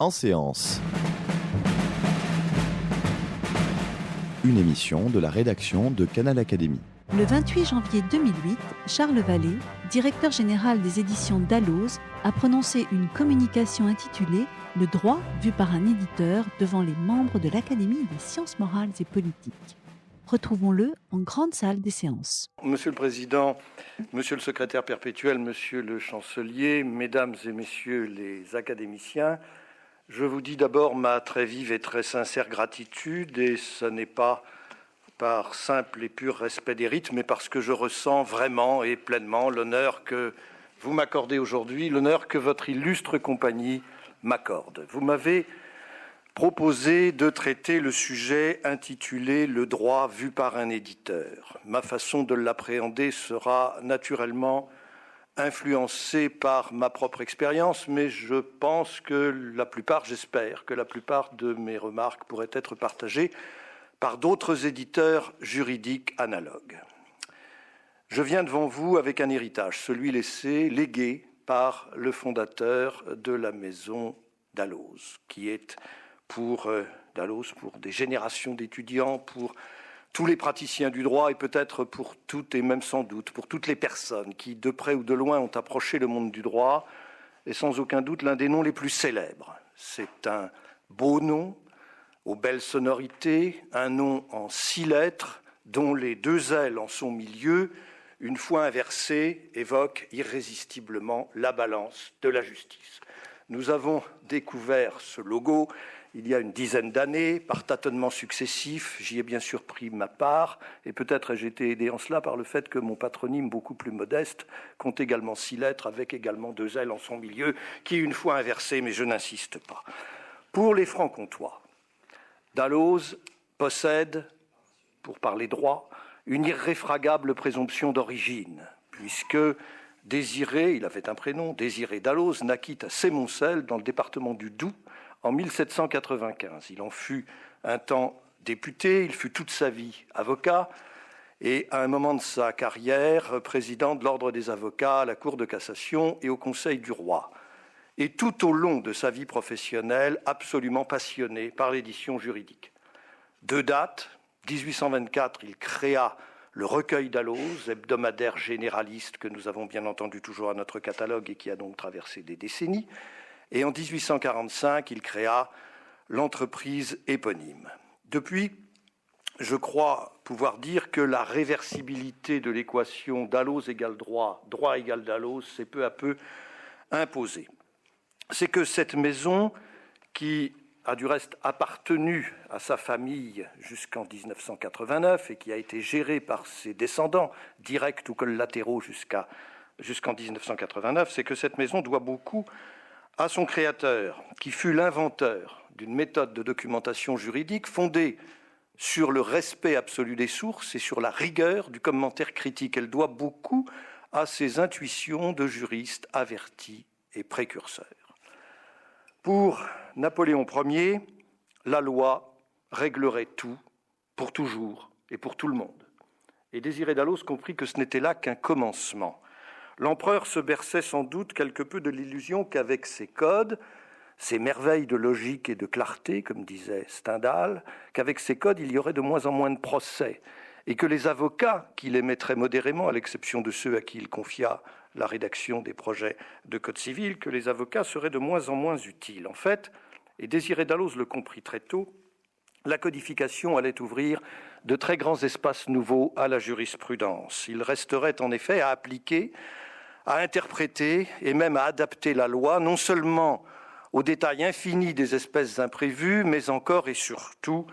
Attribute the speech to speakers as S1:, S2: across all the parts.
S1: En séance. Une émission de la rédaction de Canal Académie.
S2: Le 28 janvier 2008, Charles Vallée, directeur général des éditions Dalloz, a prononcé une communication intitulée « Le droit vu par un éditeur » devant les membres de l'Académie des sciences morales et politiques. Retrouvons-le en grande salle des séances.
S3: Monsieur le Président, Monsieur le Secrétaire perpétuel, Monsieur le Chancelier, Mesdames et Messieurs les académiciens, je vous dis d'abord ma très vive et très sincère gratitude, et ce n'est pas par simple et pur respect des rites, mais parce que je ressens vraiment et pleinement l'honneur que vous m'accordez aujourd'hui, l'honneur que votre illustre compagnie m'accorde. Vous m'avez proposé de traiter le sujet intitulé « Le droit vu par un éditeur ». Ma façon de l'appréhender sera naturellement influencée par ma propre expérience, mais je pense que j'espère que la plupart de mes remarques pourraient être partagées par d'autres éditeurs juridiques analogues. Je viens devant vous avec un héritage, celui légué par le fondateur de la maison Dalloz, qui est pour Dalloz, pour des générations d'étudiants, pour tous les praticiens du droit et peut-être pour toutes et même sans doute pour toutes les personnes qui, de près ou de loin, ont approché le monde du droit, est sans aucun doute l'un des noms les plus célèbres. C'est un beau nom, aux belles sonorités, un nom en 6 lettres, dont les 2 L en son milieu, une fois inversé, évoquent irrésistiblement la balance de la justice. Nous avons découvert ce logo il y a une dizaine d'années, par tâtonnements successifs. J'y ai bien sûr pris ma part, et peut-être ai-je été aidé en cela par le fait que mon patronyme, beaucoup plus modeste, compte également 6 lettres, avec également 2 L en son milieu, qui, une fois inversé, mais je n'insiste pas. Pour les francs-comtois, Dalloz possède, pour parler droit, une irréfragable présomption d'origine, puisque Désiré, il avait un prénom, Désiré Dalloz, naquit à Sémoncel, dans le département du Doubs, en 1795. Il en fut un temps député, il fut toute sa vie avocat, et à un moment de sa carrière, président de l'Ordre des avocats à la Cour de cassation et au Conseil du roi. Et tout au long de sa vie professionnelle, absolument passionné par l'édition juridique. 2 dates, 1824, il créa le recueil Dalloz, hebdomadaire généraliste que nous avons bien entendu toujours à notre catalogue et qui a donc traversé des décennies. Et en 1845, il créa l'entreprise éponyme. Depuis, je crois pouvoir dire que la réversibilité de l'équation Dalloz égale droit, droit égale Dalloz s'est peu à peu imposée. C'est que cette maison, qui a du reste appartenu à sa famille jusqu'en 1989 et qui a été gérée par ses descendants, directs ou collatéraux jusqu'en 1989, c'est que cette maison doit beaucoup à son créateur, qui fut l'inventeur d'une méthode de documentation juridique fondée sur le respect absolu des sources et sur la rigueur du commentaire critique. Elle doit beaucoup à ses intuitions de juriste averti et précurseur. Pour Napoléon Ier, la loi réglerait tout, pour toujours et pour tout le monde. Et Désiré Dalloz comprit que ce n'était là qu'un commencement. L'empereur se berçait sans doute quelque peu de l'illusion qu'avec ses codes, ses merveilles de logique et de clarté, comme disait Stendhal, qu'avec ces codes, il y aurait de moins en moins de procès, et que les avocats, qu'il aimait très modérément, à l'exception de ceux à qui il confia la rédaction des projets de code civil, que les avocats seraient de moins en moins utiles. En fait, et Désiré Dalloz le comprit très tôt, la codification allait ouvrir de très grands espaces nouveaux à la jurisprudence. Il resterait en effet à appliquer, à interpréter et même à adapter la loi, non seulement aux détails infinis des espèces imprévues, mais encore et surtout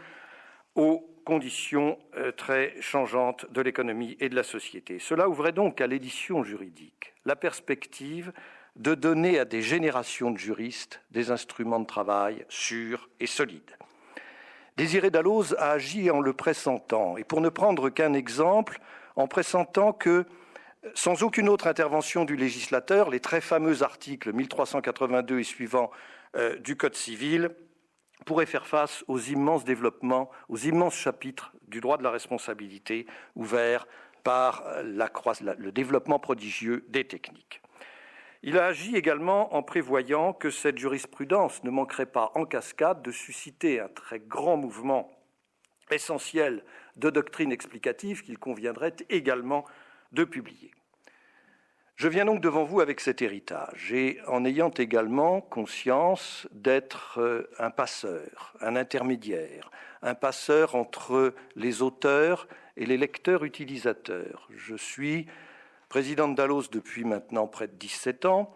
S3: aux conditions très changeantes de l'économie et de la société. Cela ouvrait donc à l'édition juridique la perspective de donner à des générations de juristes des instruments de travail sûrs et solides. Désiré Dalloz a agi en le pressentant, et pour ne prendre qu'un exemple, en pressentant que, sans aucune autre intervention du législateur, les très fameux articles 1382 et suivants du Code civil pourraient faire face aux immenses développements, aux immenses chapitres du droit de la responsabilité ouverts par le développement prodigieux des techniques. Il a agi également en prévoyant que cette jurisprudence ne manquerait pas en cascade de susciter un très grand mouvement essentiel de doctrine explicative qu'il conviendrait également de publier. Je viens donc devant vous avec cet héritage et en ayant également conscience d'être un passeur, un intermédiaire, un passeur entre les auteurs et les lecteurs utilisateurs. Je suis président de Dalloz depuis maintenant près de 17 ans.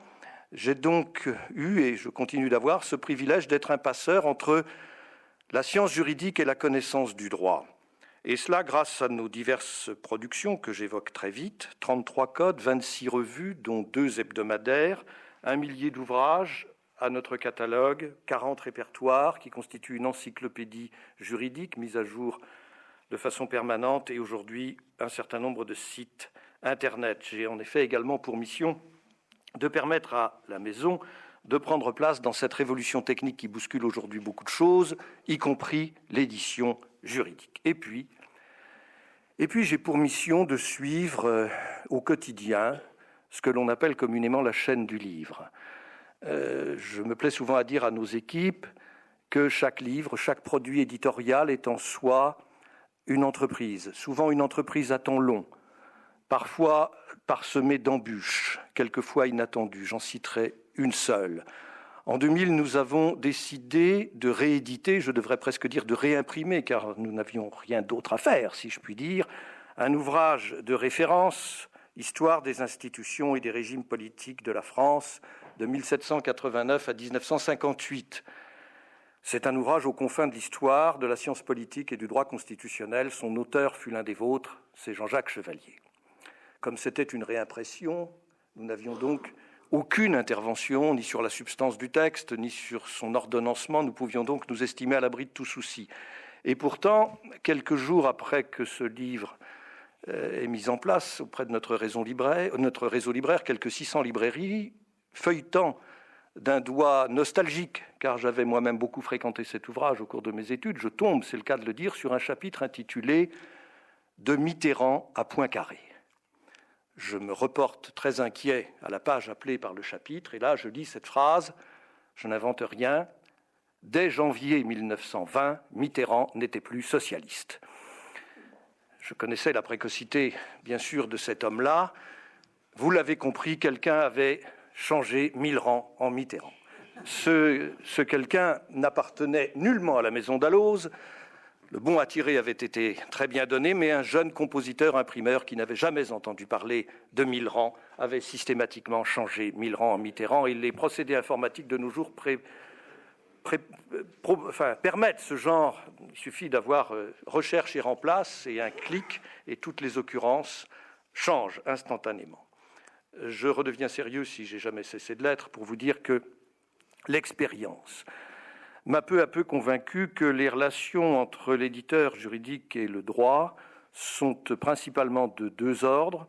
S3: J'ai donc eu, et je continue d'avoir, ce privilège d'être un passeur entre la science juridique et la connaissance du droit. Et cela grâce à nos diverses productions que j'évoque très vite, 33 codes, 26 revues, dont 2 hebdomadaires, 1 millier d'ouvrages à notre catalogue, 40 répertoires qui constituent une encyclopédie juridique mise à jour de façon permanente et aujourd'hui un certain nombre de sites Internet. J'ai en effet également pour mission de permettre à la maison de prendre place dans cette révolution technique qui bouscule aujourd'hui beaucoup de choses, y compris l'édition juridique. Et puis j'ai pour mission de suivre au quotidien ce que l'on appelle communément la chaîne du livre. Je me plais souvent à dire à nos équipes que chaque livre, chaque produit éditorial est en soi une entreprise, souvent une entreprise à temps long, parfois parsemée d'embûches, quelquefois inattendues. J'en citerai une seule. En 2000, nous avons décidé de rééditer, je devrais presque dire de réimprimer, car nous n'avions rien d'autre à faire, si je puis dire, un ouvrage de référence, Histoire des institutions et des régimes politiques de la France, de 1789 à 1958. C'est un ouvrage aux confins de l'histoire, de la science politique et du droit constitutionnel. Son auteur fut l'un des vôtres, c'est Jean-Jacques Chevalier. Comme c'était une réimpression, nous n'avions donc aucune intervention, ni sur la substance du texte, ni sur son ordonnancement. Nous pouvions donc nous estimer à l'abri de tout souci. Et pourtant, quelques jours après que ce livre est mis en place auprès de notre réseau libraire, quelques 600 librairies, feuilletant d'un doigt nostalgique, car j'avais moi-même beaucoup fréquenté cet ouvrage au cours de mes études, je tombe, c'est le cas de le dire, sur un chapitre intitulé « De Mitterrand à Poincaré ». Je me reporte très inquiet à la page appelée par le chapitre, et là je lis cette phrase, je n'invente rien, « Dès janvier 1920, Mitterrand n'était plus socialiste ». Je connaissais la précocité, bien sûr, de cet homme-là. Vous l'avez compris, quelqu'un avait changé Millerand en Mitterrand. Ce quelqu'un n'appartenait nullement à la maison Dalloz. Le bon à tirer avait été très bien donné, mais un jeune compositeur imprimeur qui n'avait jamais entendu parler de Millerand avait systématiquement changé Millerand en Mitterrand. Et les procédés informatiques de nos jours permettent ce genre. Il suffit d'avoir recherche et remplace et un clic et toutes les occurrences changent instantanément. Je redeviens sérieux si j'ai jamais cessé de l'être pour vous dire que l'expérience m'a peu à peu convaincu que les relations entre l'éditeur juridique et le droit sont principalement de 2 ordres.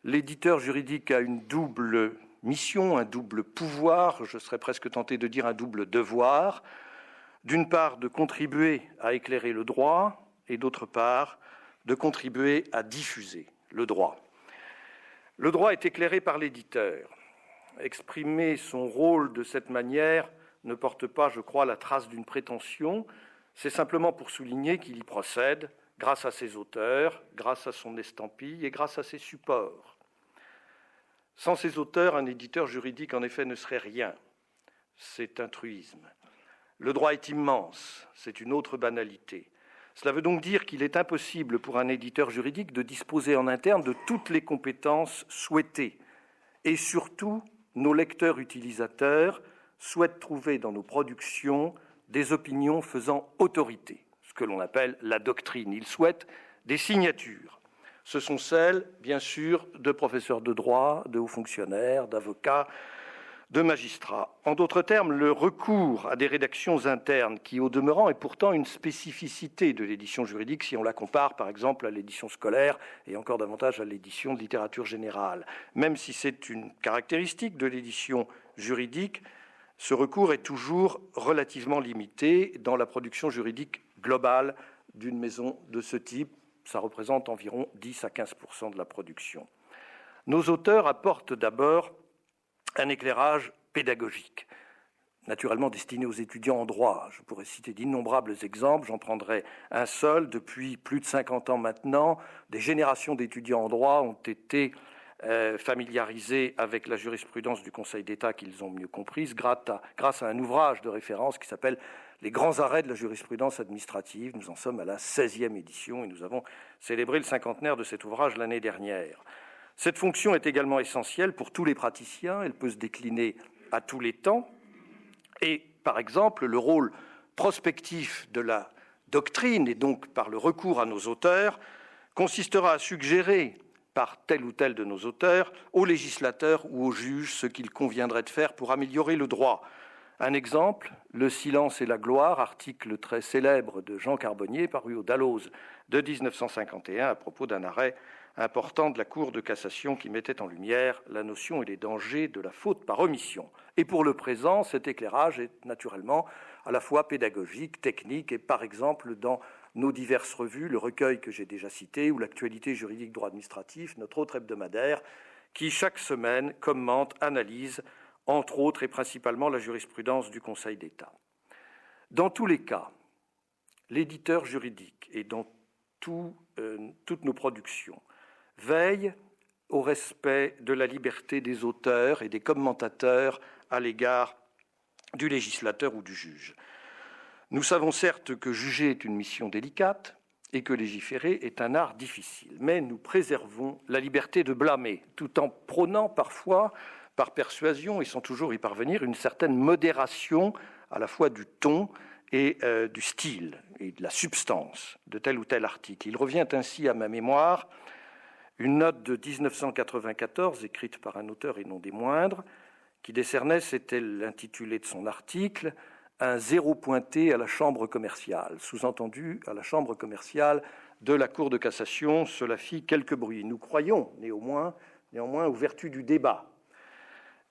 S3: L'éditeur juridique a une double mission, un double pouvoir, je serais presque tenté de dire un double devoir. D'une part, de contribuer à éclairer le droit et d'autre part, de contribuer à diffuser le droit. Le droit est éclairé par l'éditeur. Exprimer son rôle de cette manière ne porte pas, je crois, la trace d'une prétention. C'est simplement pour souligner qu'il y procède grâce à ses auteurs, grâce à son estampille et grâce à ses supports. Sans ces auteurs, un éditeur juridique, en effet, ne serait rien. C'est un truisme. Le droit est immense, c'est une autre banalité. Cela veut donc dire qu'il est impossible pour un éditeur juridique de disposer en interne de toutes les compétences souhaitées. Et surtout, nos lecteurs utilisateurs souhaitent trouver dans nos productions des opinions faisant autorité, ce que l'on appelle la doctrine. Ils souhaitent des signatures. Ce sont celles, bien sûr, de professeurs de droit, de hauts fonctionnaires, d'avocats, de magistrats. En d'autres termes, le recours à des rédactions internes, qui au demeurant est pourtant une spécificité de l'édition juridique, si on la compare par exemple à l'édition scolaire et encore davantage à l'édition de littérature générale. Même si c'est une caractéristique de l'édition juridique, ce recours est toujours relativement limité dans la production juridique globale d'une maison de ce type. Ça représente environ 10 à 15% de la production. Nos auteurs apportent d'abord un éclairage pédagogique, naturellement destiné aux étudiants en droit. Je pourrais citer d'innombrables exemples, j'en prendrai un seul. Depuis plus de 50 ans maintenant, des générations d'étudiants en droit ont été familiarisés avec la jurisprudence du Conseil d'État qu'ils ont mieux comprise grâce à un ouvrage de référence qui s'appelle « Les grands arrêts de la jurisprudence administrative ». Nous en sommes à la 16e édition et nous avons célébré le cinquantenaire de cet ouvrage l'année dernière. Cette fonction est également essentielle pour tous les praticiens, elle peut se décliner à tous les temps. Et par exemple, le rôle prospectif de la doctrine, et donc par le recours à nos auteurs, consistera à suggérer par tel ou tel de nos auteurs, aux législateurs ou aux juges ce qu'il conviendrait de faire pour améliorer le droit. Un exemple, Le silence et la gloire, article très célèbre de Jean Carbonnier, paru au Dalloz de 1951 à propos d'un arrêt important de la Cour de cassation qui mettait en lumière la notion et les dangers de la faute par omission. Et pour le présent, cet éclairage est naturellement à la fois pédagogique, technique, et par exemple dans nos diverses revues, le recueil que j'ai déjà cité, ou l'actualité juridique droit administratif, notre autre hebdomadaire, qui chaque semaine commente, analyse, entre autres et principalement la jurisprudence du Conseil d'État. Dans tous les cas, l'éditeur juridique et dans toutes nos productions veille au respect de la liberté des auteurs et des commentateurs à l'égard du législateur ou du juge. Nous savons certes que juger est une mission délicate et que légiférer est un art difficile, mais nous préservons la liberté de blâmer, tout en prônant parfois, par persuasion et sans toujours y parvenir, une certaine modération à la fois du ton et du style et de la substance de tel ou tel article. Il revient ainsi à ma mémoire une note de 1994 écrite par un auteur et non des moindres qui décernait, c'était l'intitulé de son article, un 0 pointé à la chambre commerciale, sous-entendu à la chambre commerciale de la Cour de cassation. Cela fit quelques bruits. Nous croyons néanmoins aux vertus du débat.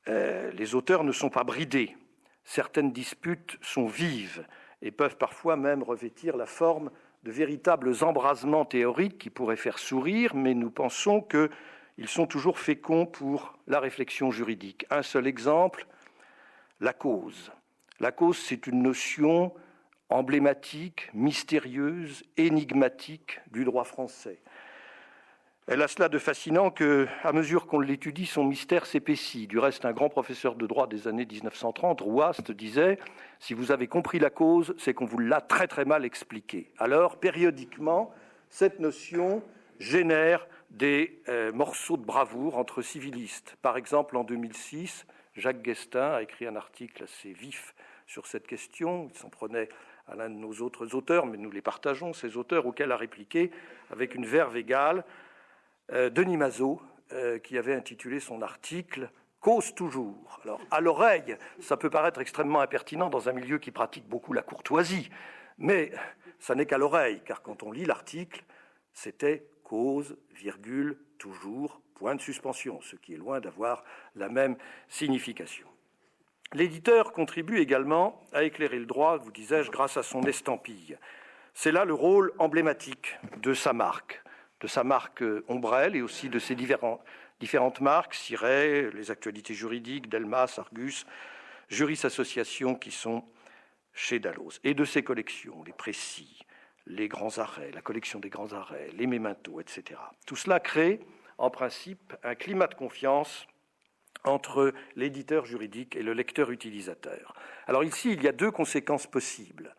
S3: Les auteurs ne sont pas bridés. Certaines disputes sont vives et peuvent parfois même revêtir la forme de véritables embrasements théoriques qui pourraient faire sourire, mais nous pensons qu'ils sont toujours féconds pour la réflexion juridique. Un seul exemple, la cause. La cause, c'est une notion emblématique, mystérieuse, énigmatique du droit français. Elle a cela de fascinant qu'à mesure qu'on l'étudie, son mystère s'épaissit. Du reste, un grand professeur de droit des années 1930, Rouast, disait « Si vous avez compris la cause, c'est qu'on vous l'a très très mal expliqué ». Alors, périodiquement, cette notion génère des morceaux de bravoure entre civilistes. Par exemple, en 2006, Jacques Guestin a écrit un article assez vif sur cette question. Il s'en prenait à l'un de nos autres auteurs, mais nous les partageons, ces auteurs auxquels a répliqué, avec une verve égale, Denis Mazot, qui avait intitulé son article « Cause toujours ». Alors, à l'oreille, ça peut paraître extrêmement impertinent dans un milieu qui pratique beaucoup la courtoisie, mais ça n'est qu'à l'oreille, car quand on lit l'article, c'était « cause, virgule, toujours, point de suspension », ce qui est loin d'avoir la même signification. L'éditeur contribue également à éclairer le droit, vous disais-je, grâce à son estampille. C'est là le rôle emblématique de sa marque Ombrelle et aussi de ses différentes marques, Siret, les actualités juridiques, Delmas, Argus, Juris Association qui sont chez Dalloz, et de ses collections, les précis, les grands arrêts, la collection des grands arrêts, les mémentos, etc. Tout cela crée, en principe, un climat de confiance entre l'éditeur juridique et le lecteur utilisateur. Alors ici, il y a deux conséquences possibles.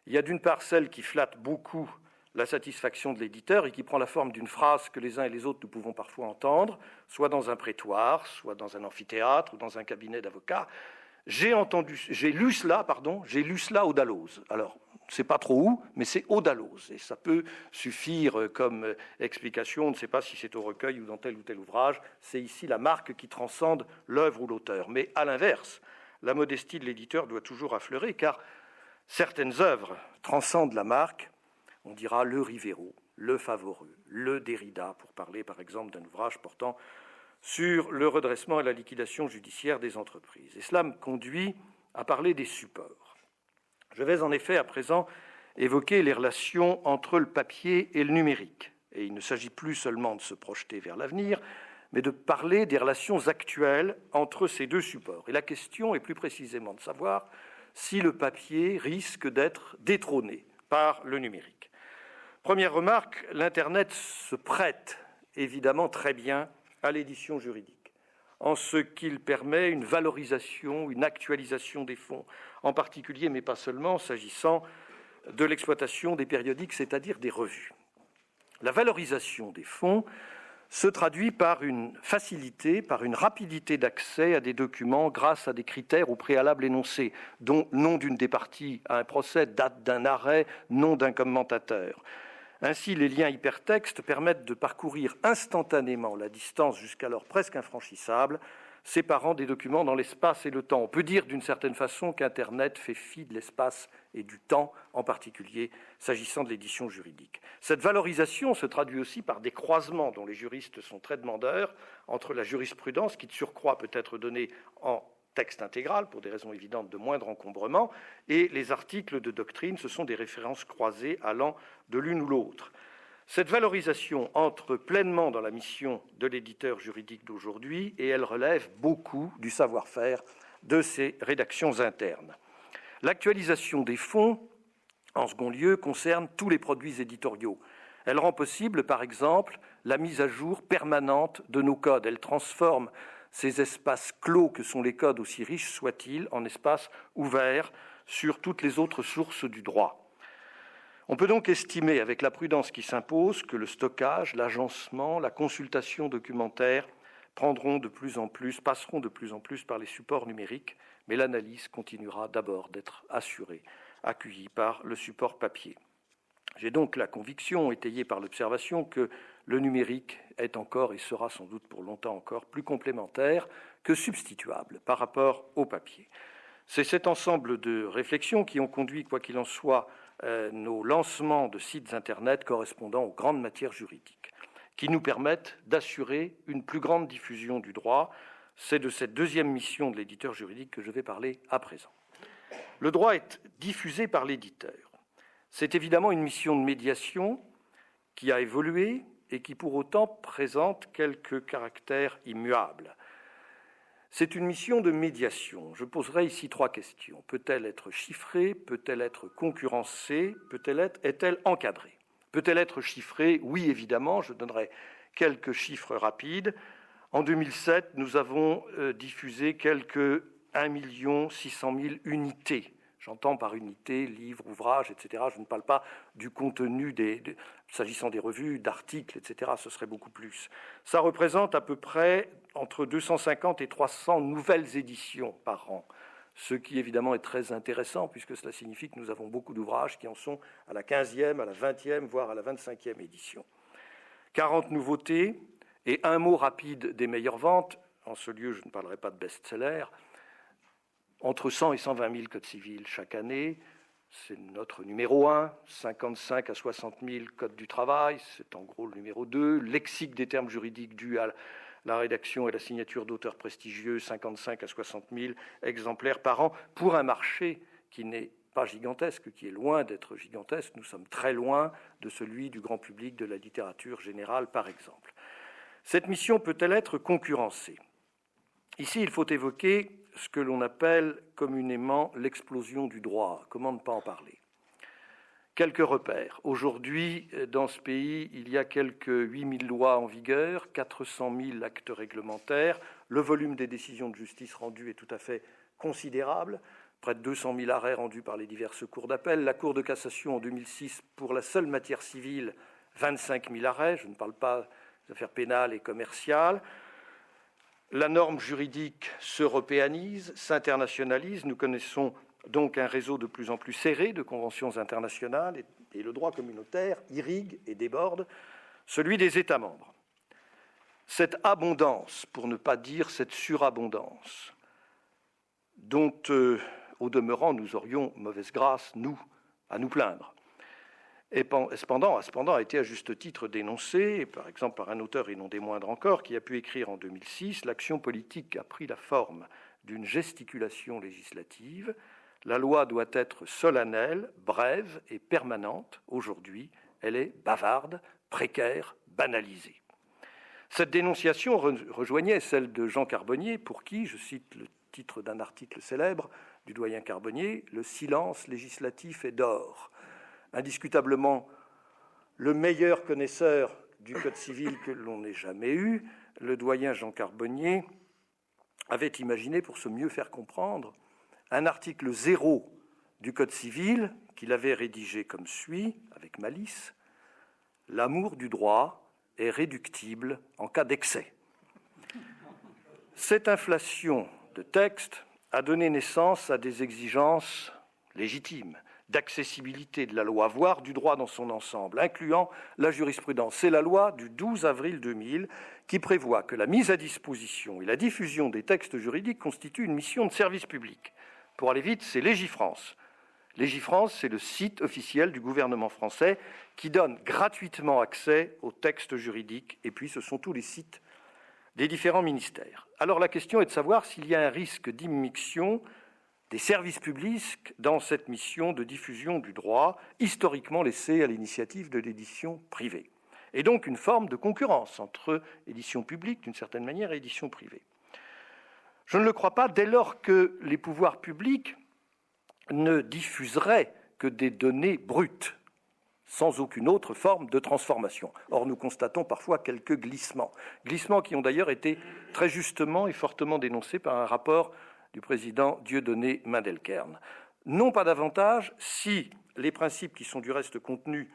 S3: Il y a d'une part celle qui flatte beaucoup la satisfaction de l'éditeur et qui prend la forme d'une phrase que les uns et les autres nous pouvons parfois entendre, soit dans un prétoire, soit dans un amphithéâtre ou dans un cabinet d'avocats. J'ai lu cela au Dalloz. Alors, c'est pas trop où, mais c'est au Dalloz. Et ça peut suffire comme explication. On ne sait pas si c'est au recueil ou dans tel ou tel ouvrage. C'est ici la marque qui transcende l'œuvre ou l'auteur. Mais à l'inverse, la modestie de l'éditeur doit toujours affleurer, car certaines œuvres transcendent la marque. On dira le Rivero, le Favoreux, le Derrida, pour parler par exemple d'un ouvrage portant sur le redressement et la liquidation judiciaire des entreprises. Et cela me conduit à parler des supports. Je vais en effet à présent évoquer les relations entre le papier et le numérique. Et il ne s'agit plus seulement de se projeter vers l'avenir, mais de parler des relations actuelles entre ces deux supports. Et la question est plus précisément de savoir si le papier risque d'être détrôné par le numérique. Première remarque, l'Internet se prête évidemment très bien à l'édition juridique, en ce qu'il permet une valorisation, une actualisation des fonds, en particulier, mais pas seulement, s'agissant de l'exploitation des périodiques, c'est-à-dire des revues. La valorisation des fonds se traduit par une facilité, par une rapidité d'accès à des documents grâce à des critères au préalable énoncés, dont nom d'une des parties à un procès, date d'un arrêt, nom d'un commentateur. Ainsi, les liens hypertextes permettent de parcourir instantanément la distance jusqu'alors presque infranchissable, séparant des documents dans l'espace et le temps. On peut dire d'une certaine façon qu'Internet fait fi de l'espace et du temps, en particulier s'agissant de l'édition juridique. Cette valorisation se traduit aussi par des croisements dont les juristes sont très demandeurs entre la jurisprudence, qui de surcroît peut être donnée en texte intégral, pour des raisons évidentes de moindre encombrement, et les articles de doctrine, ce sont des références croisées allant de l'une ou l'autre. Cette valorisation entre pleinement dans la mission de l'éditeur juridique d'aujourd'hui et elle relève beaucoup du savoir-faire de ses rédactions internes. L'actualisation des fonds, en second lieu, concerne tous les produits éditoriaux. Elle rend possible, par exemple, la mise à jour permanente de nos codes. Elle transforme ces espaces clos que sont les codes, aussi riches soient-ils, en espaces ouverts sur toutes les autres sources du droit. On peut donc estimer, avec la prudence qui s'impose, que le stockage, l'agencement, la consultation documentaire passeront de plus en plus par les supports numériques, mais l'analyse continuera d'abord d'être assurée, accueillie par le support papier. J'ai donc la conviction, étayée par l'observation, que le numérique est encore et sera sans doute pour longtemps encore plus complémentaire que substituable par rapport au papier. C'est cet ensemble de réflexions qui ont conduit, quoi qu'il en soit, nos lancements de sites Internet correspondant aux grandes matières juridiques, qui nous permettent d'assurer une plus grande diffusion du droit. C'est de cette deuxième mission de l'éditeur juridique que je vais parler à présent. Le droit est diffusé par l'éditeur. C'est évidemment une mission de médiation qui a évolué et qui pour autant présente quelques caractères immuables. C'est une mission de médiation. Je poserai ici trois questions. Peut-elle être chiffrée? Peut-elle être concurrencée? Est-elle encadrée? Peut-elle être chiffrée? Oui, évidemment. Je donnerai quelques chiffres rapides. En 2007, nous avons diffusé quelques 1 600 000 unités. J'entends par unité, livres, ouvrages, etc. Je ne parle pas du contenu, s'agissant des revues, d'articles, etc. Ce serait beaucoup plus. Ça représente à peu près entre 250 et 300 nouvelles éditions par an, ce qui évidemment est très intéressant puisque cela signifie que nous avons beaucoup d'ouvrages qui en sont à la 15e, à la 20e, voire à la 25e édition. 40 nouveautés et un mot rapide des meilleures ventes. En ce lieu, je ne parlerai pas de best-seller. Entre 100 et 120 000 codes civils chaque année, c'est notre numéro 1, 55 à 60 000 codes du travail, c'est en gros le numéro 2, lexique des termes juridiques dus à la rédaction et la signature d'auteurs prestigieux, 55 à 60 000 exemplaires par an, pour un marché qui n'est pas gigantesque, qui est loin d'être gigantesque. Nous sommes très loin de celui du grand public de la littérature générale, par exemple. Cette mission peut-elle être concurrencée? Ici, il faut évoquer ce que l'on appelle communément l'explosion du droit. Comment ne pas en parler? Quelques repères. Aujourd'hui, dans ce pays, il y a quelques 8 000 lois en vigueur, 400 000 actes réglementaires. Le volume des décisions de justice rendues est tout à fait considérable. Près de 200 000 arrêts rendus par les diverses cours d'appel. La Cour de cassation en 2006, pour la seule matière civile, 25 000 arrêts. Je ne parle pas des affaires pénales et commerciales. La norme juridique s'européanise, s'internationalise. Nous connaissons donc un réseau de plus en plus serré de conventions internationales et le droit communautaire irrigue et déborde celui des États membres. Cette abondance, pour ne pas dire cette surabondance, dont au demeurant nous aurions mauvaise grâce, nous, à nous plaindre, et cependant a été à juste titre dénoncé, par exemple par un auteur et non des moindres encore, qui a pu écrire en 2006 « L'action politique a pris la forme d'une gesticulation législative. La loi doit être solennelle, brève et permanente. Aujourd'hui, elle est bavarde, précaire, banalisée. » Cette dénonciation rejoignait celle de Jean Carbonnier, pour qui, je cite le titre d'un article célèbre du doyen Carbonnier, « Le silence législatif est d'or ». Indiscutablement, le meilleur connaisseur du Code civil que l'on ait jamais eu, le doyen Jean Carbonnier avait imaginé, pour se mieux faire comprendre, un article 0 du Code civil qu'il avait rédigé comme suit, avec malice: « L'amour du droit est réductible en cas d'excès ». Cette inflation de texte a donné naissance à des exigences légitimes d'accessibilité de la loi, voire du droit dans son ensemble, incluant la jurisprudence. C'est la loi du 12 avril 2000 qui prévoit que la mise à disposition et la diffusion des textes juridiques constituent une mission de service public. Pour aller vite, c'est Légifrance. Légifrance, c'est le site officiel du gouvernement français qui donne gratuitement accès aux textes juridiques, et puis ce sont tous les sites des différents ministères. Alors la question est de savoir s'il y a un risque d'immixtion des services publics dans cette mission de diffusion du droit, historiquement laissée à l'initiative de l'édition privée. Et donc une forme de concurrence entre édition publique, d'une certaine manière, et édition privée. Je ne le crois pas, dès lors que les pouvoirs publics ne diffuseraient que des données brutes, sans aucune autre forme de transformation. Or, nous constatons parfois quelques glissements qui ont d'ailleurs été très justement et fortement dénoncés par un rapport du président Dieudonné Mandelkern. Non pas davantage si les principes qui sont du reste contenus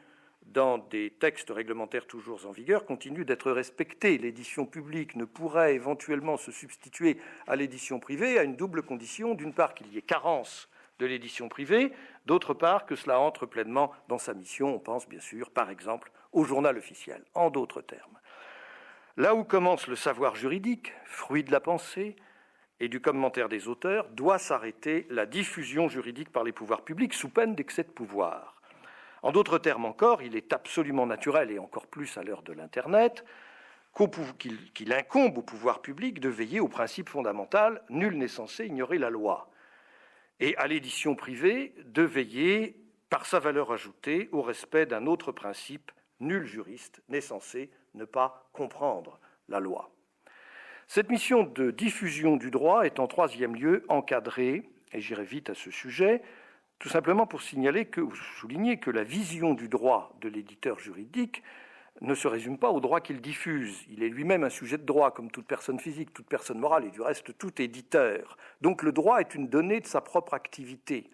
S3: dans des textes réglementaires toujours en vigueur continuent d'être respectés. L'édition publique ne pourrait éventuellement se substituer à l'édition privée à une double condition. D'une part, qu'il y ait carence de l'édition privée, d'autre part, que cela entre pleinement dans sa mission. On pense bien sûr, par exemple, au journal officiel. En d'autres termes, là où commence le savoir juridique, fruit de la pensée et du commentaire des auteurs, doit s'arrêter la diffusion juridique par les pouvoirs publics sous peine d'excès de pouvoir. En d'autres termes encore, il est absolument naturel, et encore plus à l'heure de l'Internet, qu'il incombe au pouvoir public de veiller au principe fondamental « nul n'est censé ignorer la loi », et à l'édition privée de veiller, par sa valeur ajoutée, au respect d'un autre principe « nul juriste n'est censé ne pas comprendre la loi ». Cette mission de diffusion du droit est en troisième lieu encadrée, et j'irai vite à ce sujet, tout simplement pour souligner que la vision du droit de l'éditeur juridique ne se résume pas au droit qu'il diffuse. Il est lui-même un sujet de droit, comme toute personne physique, toute personne morale, et du reste tout éditeur. Donc le droit est une donnée de sa propre activité.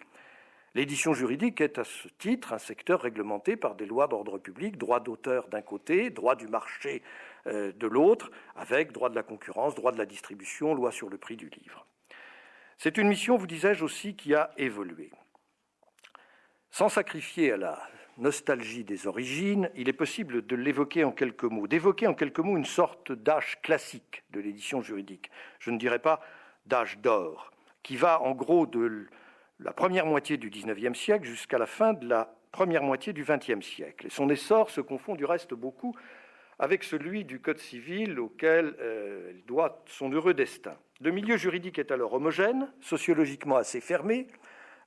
S3: L'édition juridique est à ce titre un secteur réglementé par des lois d'ordre public, droit d'auteur d'un côté, droit du marché de l'autre, avec droit de la concurrence, droit de la distribution, loi sur le prix du livre. C'est une mission, vous disais-je aussi, qui a évolué. Sans sacrifier à la nostalgie des origines, il est possible de l'évoquer en quelques mots, d'évoquer en quelques mots une sorte d'âge classique de l'édition juridique. Je ne dirais pas d'âge d'or, qui va en gros de la première moitié du XIXe siècle jusqu'à la fin de la première moitié du XXe siècle. Et son essor se confond du reste beaucoup avec celui du Code civil auquel il doit son heureux destin. Le milieu juridique est alors homogène, sociologiquement assez fermé.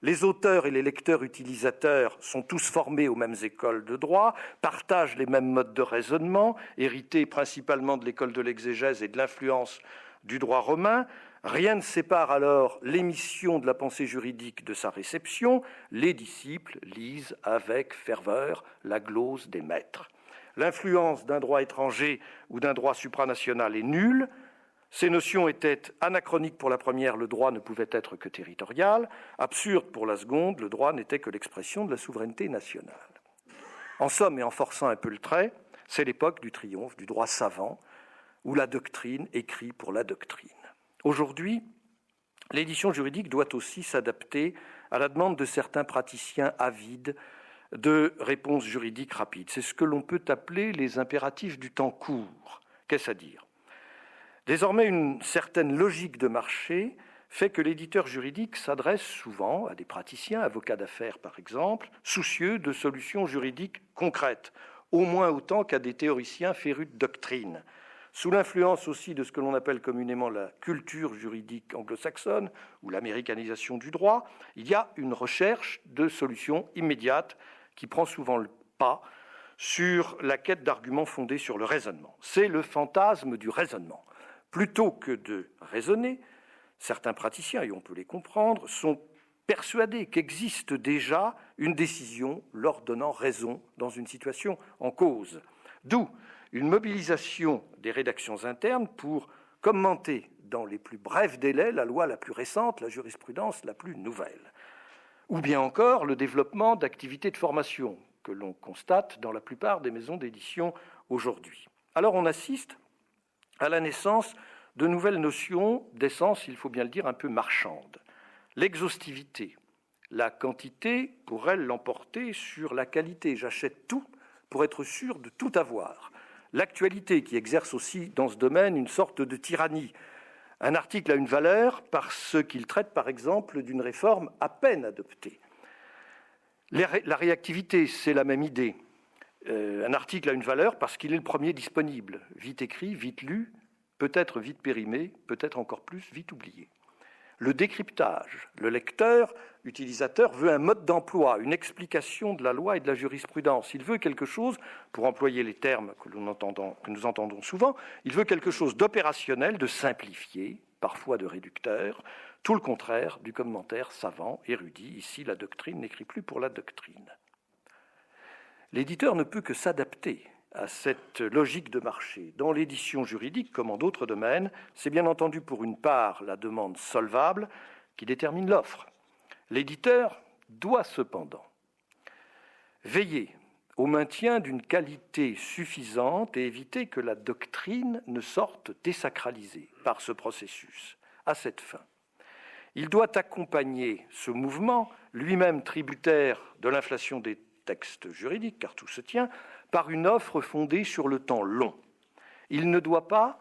S3: Les auteurs et les lecteurs utilisateurs sont tous formés aux mêmes écoles de droit, partagent les mêmes modes de raisonnement, hérités principalement de l'école de l'exégèse et de l'influence du droit romain. Rien ne sépare alors l'émission de la pensée juridique de sa réception. Les disciples lisent avec ferveur la glose des maîtres. L'influence d'un droit étranger ou d'un droit supranational est nulle. Ces notions étaient anachroniques pour la première, le droit ne pouvait être que territorial. Absurde pour la seconde, le droit n'était que l'expression de la souveraineté nationale. En somme, et en forçant un peu le trait, c'est l'époque du triomphe du droit savant, où la doctrine écrit pour la doctrine. Aujourd'hui, l'édition juridique doit aussi s'adapter à la demande de certains praticiens avides de réponses juridiques rapides. C'est ce que l'on peut appeler les impératifs du temps court. Qu'est-ce à dire ? Désormais, une certaine logique de marché fait que l'éditeur juridique s'adresse souvent à des praticiens, avocats d'affaires par exemple, soucieux de solutions juridiques concrètes, au moins autant qu'à des théoriciens férus de doctrine. Sous l'influence aussi de ce que l'on appelle communément la culture juridique anglo-saxonne ou l'américanisation du droit, il y a une recherche de solutions immédiates qui prend souvent le pas sur la quête d'arguments fondés sur le raisonnement. C'est le fantasme du raisonnement. Plutôt que de raisonner, certains praticiens, et on peut les comprendre, sont persuadés qu'existe déjà une décision leur donnant raison dans une situation en cause. D'où une mobilisation des rédactions internes pour commenter dans les plus brefs délais la loi la plus récente, la jurisprudence la plus nouvelle. Ou bien encore le développement d'activités de formation que l'on constate dans la plupart des maisons d'édition aujourd'hui. Alors on assiste à la naissance de nouvelles notions d'essence, il faut bien le dire, un peu marchandes. L'exhaustivité, la quantité pourrait l'emporter sur la qualité. J'achète tout pour être sûr de tout avoir. L'actualité qui exerce aussi dans ce domaine une sorte de tyrannie. Un article a une valeur parce qu'il traite par exemple d'une réforme à peine adoptée. La réactivité, c'est la même idée. Un article a une valeur parce qu'il est le premier disponible, vite écrit, vite lu, peut-être vite périmé, peut-être encore plus vite oublié. Le décryptage, le lecteur, utilisateur, veut un mode d'emploi, une explication de la loi et de la jurisprudence. Il veut quelque chose, pour employer les termes que nous entendons souvent, il veut quelque chose d'opérationnel, de simplifié, parfois de réducteur, tout le contraire du commentaire savant, érudit. Ici, la doctrine n'écrit plus pour la doctrine. L'éditeur ne peut que s'adapter à cette logique de marché. Dans l'édition juridique, comme en d'autres domaines, c'est bien entendu pour une part la demande solvable qui détermine l'offre. L'éditeur doit cependant veiller au maintien d'une qualité suffisante et éviter que la doctrine ne sorte désacralisée par ce processus. À cette fin, il doit accompagner ce mouvement, lui-même tributaire de l'inflation des textes juridiques, car tout se tient, par une offre fondée sur le temps long. Il ne doit pas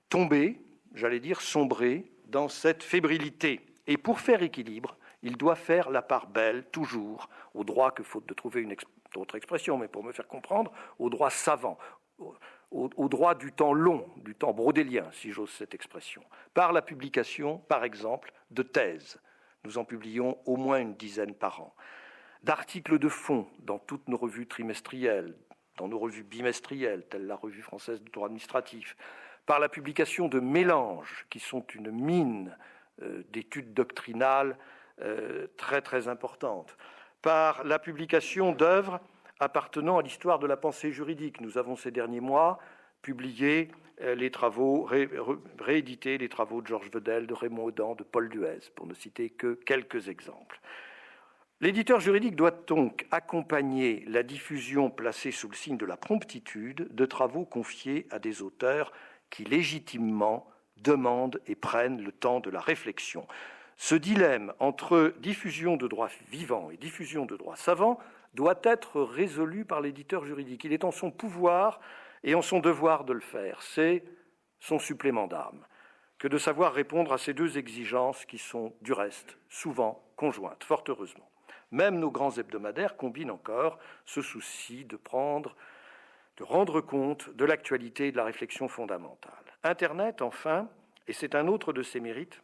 S3: tomber, j'allais dire sombrer, dans cette fébrilité. Et pour faire équilibre, il doit faire la part belle, toujours, au droit que, faute de trouver une autre expression, mais pour me faire comprendre, au droit savant, au droit du temps long, du temps brodélien, si j'ose cette expression, par la publication, par exemple, de thèses. Nous en publions au moins une dizaine par an. D'articles de fond dans toutes nos revues trimestrielles, dans nos revues bimestrielles, telles la Revue française de droit administratif, par la publication de mélanges, qui sont une mine d'études doctrinales très très importantes, par la publication d'œuvres appartenant à l'histoire de la pensée juridique. Nous avons ces derniers mois publié les travaux, réédité les travaux de Georges Vedel, de Raymond Audin, de Paul Duez, pour ne citer que quelques exemples. L'éditeur juridique doit donc accompagner la diffusion placée sous le signe de la promptitude de travaux confiés à des auteurs qui légitimement demandent et prennent le temps de la réflexion. Ce dilemme entre diffusion de droits vivants et diffusion de droits savants doit être résolu par l'éditeur juridique. Il est en son pouvoir et en son devoir de le faire. C'est son supplément d'âme que de savoir répondre à ces deux exigences qui sont, du reste, souvent conjointes, fort heureusement. Même nos grands hebdomadaires combinent encore ce souci de rendre compte de l'actualité et de la réflexion fondamentale. Internet, enfin, et c'est un autre de ses mérites,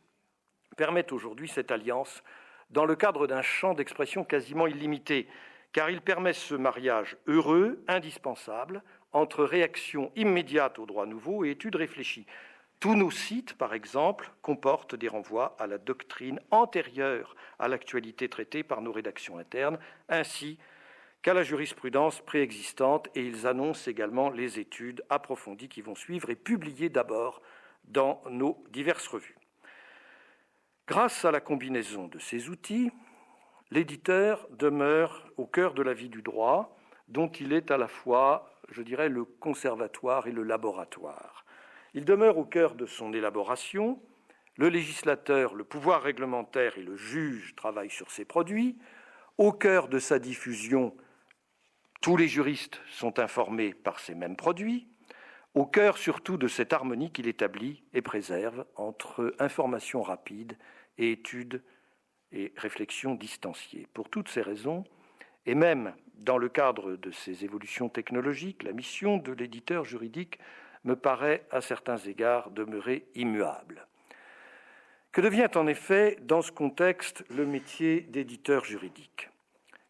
S3: permet aujourd'hui cette alliance dans le cadre d'un champ d'expression quasiment illimité, car il permet ce mariage heureux, indispensable, entre réaction immédiate aux droits nouveaux et études réfléchies. Tous nos sites, par exemple, comportent des renvois à la doctrine antérieure à l'actualité traitée par nos rédactions internes, ainsi qu'à la jurisprudence préexistante, et ils annoncent également les études approfondies qui vont suivre et publiées d'abord dans nos diverses revues. Grâce à la combinaison de ces outils, l'éditeur demeure au cœur de la vie du droit, dont il est à la fois, je dirais, le conservatoire et le laboratoire. Il demeure au cœur de son élaboration. Le législateur, le pouvoir réglementaire et le juge travaillent sur ses produits. Au cœur de sa diffusion, tous les juristes sont informés par ces mêmes produits. Au cœur surtout de cette harmonie qu'il établit et préserve entre information rapide et études et réflexions distanciées. Pour toutes ces raisons, et même dans le cadre de ces évolutions technologiques, la mission de l'éditeur juridique me paraît à certains égards demeurer immuable. Que devient en effet, dans ce contexte, le métier d'éditeur juridique ?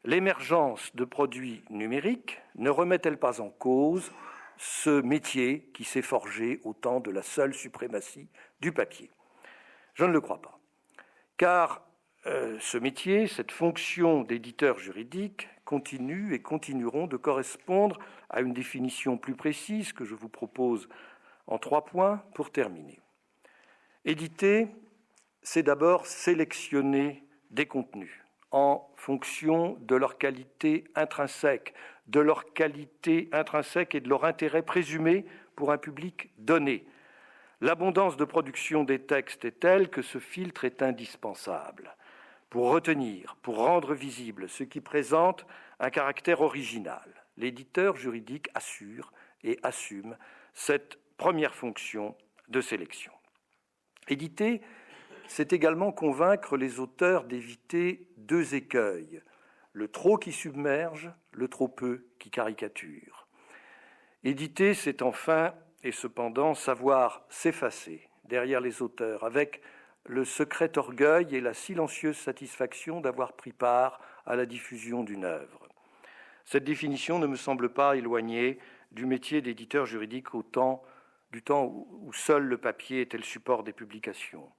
S3: L'émergence de produits numériques ne remet-elle pas en cause ce métier qui s'est forgé au temps de la seule suprématie du papier? Je ne le crois pas, car ce métier, cette fonction d'éditeur juridique, continue et continueront de correspondre à une définition plus précise que je vous propose en 3 points pour terminer. Éditer, c'est d'abord sélectionner des contenus en fonction de leur qualité intrinsèque, et de leur intérêt présumé pour un public donné. L'abondance de production des textes est telle que ce filtre est indispensable pour retenir, pour rendre visible ce qui présente un caractère original. L'éditeur juridique assure et assume cette première fonction de sélection. Éditer, c'est également convaincre les auteurs d'éviter 2 écueils, le trop qui submerge, le trop peu qui caricature. Éditer, c'est enfin et cependant savoir s'effacer derrière les auteurs avec le secret orgueil et la silencieuse satisfaction d'avoir pris part à la diffusion d'une œuvre. Cette définition ne me semble pas éloignée du métier d'éditeur juridique du temps où seul le papier était le support des publications.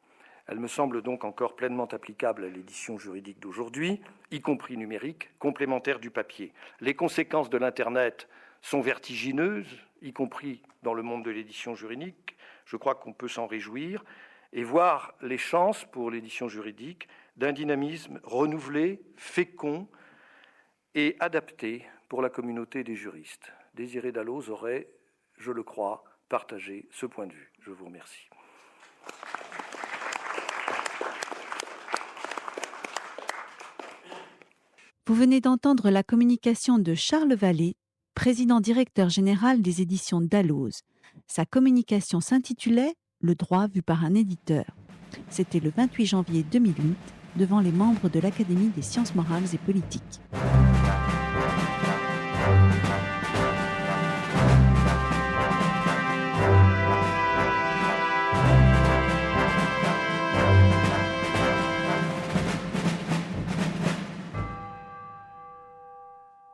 S3: Elle me semble donc encore pleinement applicable à l'édition juridique d'aujourd'hui, y compris numérique, complémentaire du papier. Les conséquences de l'Internet sont vertigineuses, y compris dans le monde de l'édition juridique. Je crois qu'on peut s'en réjouir et voir les chances pour l'édition juridique d'un dynamisme renouvelé, fécond et adapté pour la communauté des juristes. Désiré Dalloz aurait, je le crois, partagé ce point de vue. Je vous remercie.
S2: Vous venez d'entendre la communication de Charles Vallée, président-directeur général des éditions Dalloz. Sa communication s'intitulait « Le droit vu par un éditeur ». C'était le 28 janvier 2008 devant les membres de l'Académie des sciences morales et politiques.